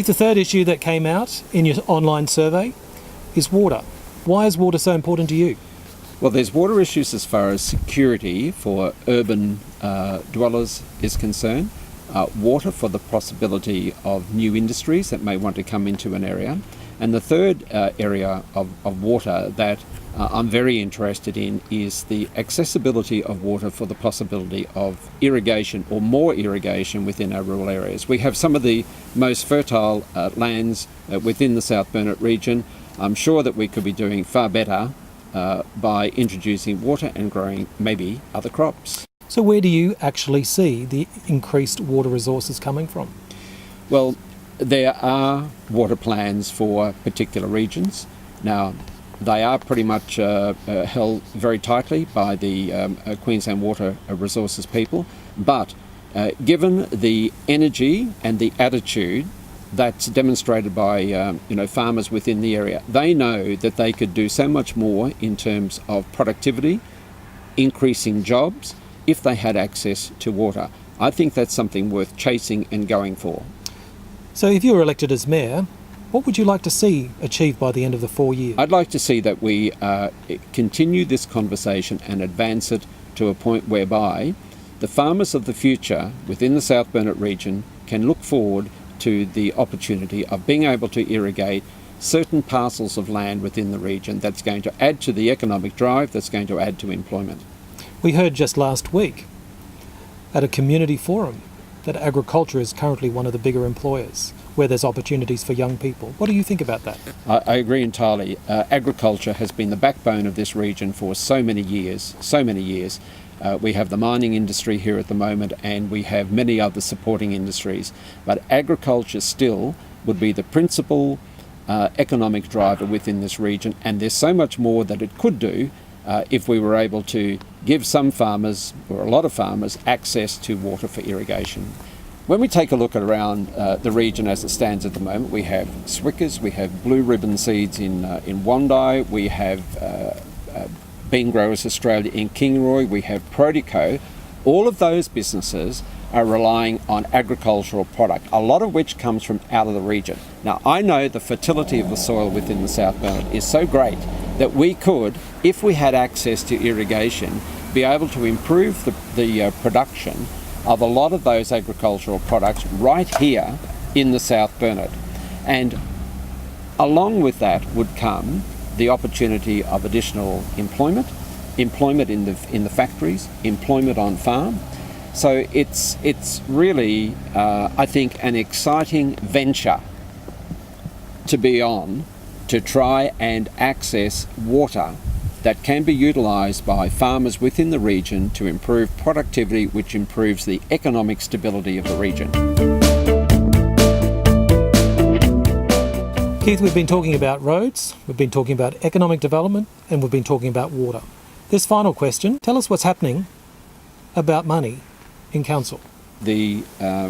Keith, the third issue that came out in your online survey is water. Why is water so important to you? Well, there's water issues as far as security for urban dwellers is concerned, water for the possibility of new industries that may want to come into an area, and the third area of water that I'm very interested in is the accessibility of water for the possibility of irrigation or more irrigation within our rural areas. We have some of the most fertile lands within the South Burnett region. I'm sure that we could be doing far better by introducing water and growing maybe other crops. So where do you actually see the increased water resources coming from? Well, there are water plans for particular regions. Now, they are pretty much held very tightly by the Queensland Water Resources people, but given the energy and the attitude that's demonstrated by farmers within the area, they know that they could do so much more in terms of productivity, increasing jobs, if they had access to water. I think that's something worth chasing and going for. So if you were elected as mayor, what would you like to see achieved by the end of the 4 years? I'd like to see that we continue this conversation and advance it to a point whereby the farmers of the future within the South Burnett region can look forward to the opportunity of being able to irrigate certain parcels of land within the region that's going to add to the economic drive, that's going to add to employment. We heard just last week at a community forum that agriculture is currently one of the bigger employers, where there's opportunities for young people. What do you think about that? I agree entirely. Agriculture has been the backbone of this region for so many years. We have the mining industry here at the moment, and we have many other supporting industries. But agriculture still would be the principal economic driver within this region, and there's so much more that it could do if we were able to give some farmers, or a lot of farmers, access to water for irrigation. When we take a look around the region as it stands at the moment, we have Swickers, we have Blue Ribbon Seeds in Wondai, we have Bean Growers Australia in Kingaroy, we have Prodeco. All of those businesses are relying on agricultural product, a lot of which comes from out of the region. Now, I know the fertility of the soil within the South Burnett is so great that we could, if we had access to irrigation, be able to improve the production of a lot of those agricultural products right here in the South Burnett. And along with that would come the opportunity of additional employment in the factories, employment on farm. So it's really, I think, an exciting venture to be on, to try and access water that can be utilised by farmers within the region to improve productivity, which improves the economic stability of the region. Keith, we've been talking about roads, we've been talking about economic development, and we've been talking about water. This final question, tell us what's happening about money in council. The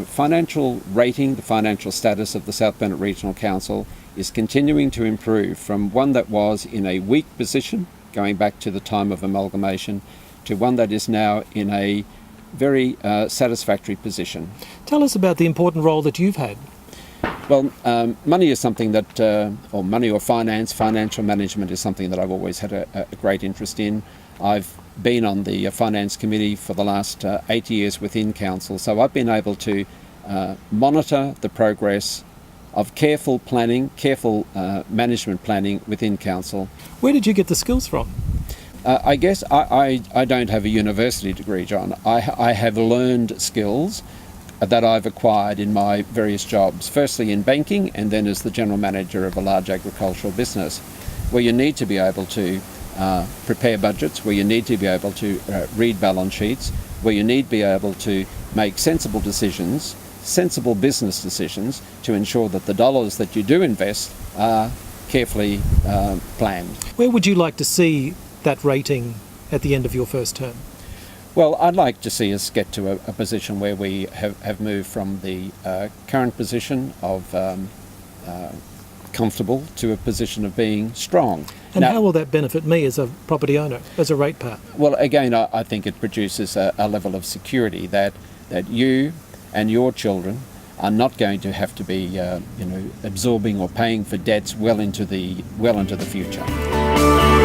financial rating, the financial status of the South Burnett Regional Council is continuing to improve from one that was in a weak position going back to the time of amalgamation to one that is now in a very satisfactory position. Tell us about the important role that you've had. Well, money is something that, or money or financial management is something that I've always had a great interest in. I've been on the finance committee for the last 8 years within council, so I've been able to monitor the progress of careful planning, careful management planning within council. Where did you get the skills from? I guess I don't have a university degree, John. I have learned skills that I've acquired in my various jobs, firstly in banking and then as the general manager of a large agricultural business, where you need to be able to prepare budgets, where you need to be able to read balance sheets, where you need to be able to make sensible decisions, sensible business decisions to ensure that the dollars that you do invest are carefully planned. Where would you like to see that rating at the end of your first term? Well, I'd like to see us get to a position where we have moved from the current position of comfortable to a position of being strong. And now, how will that benefit me as a property owner, as a ratepayer? Well, again, I think it produces a level of security that you and your children are not going to have to be absorbing or paying for debts well into the future.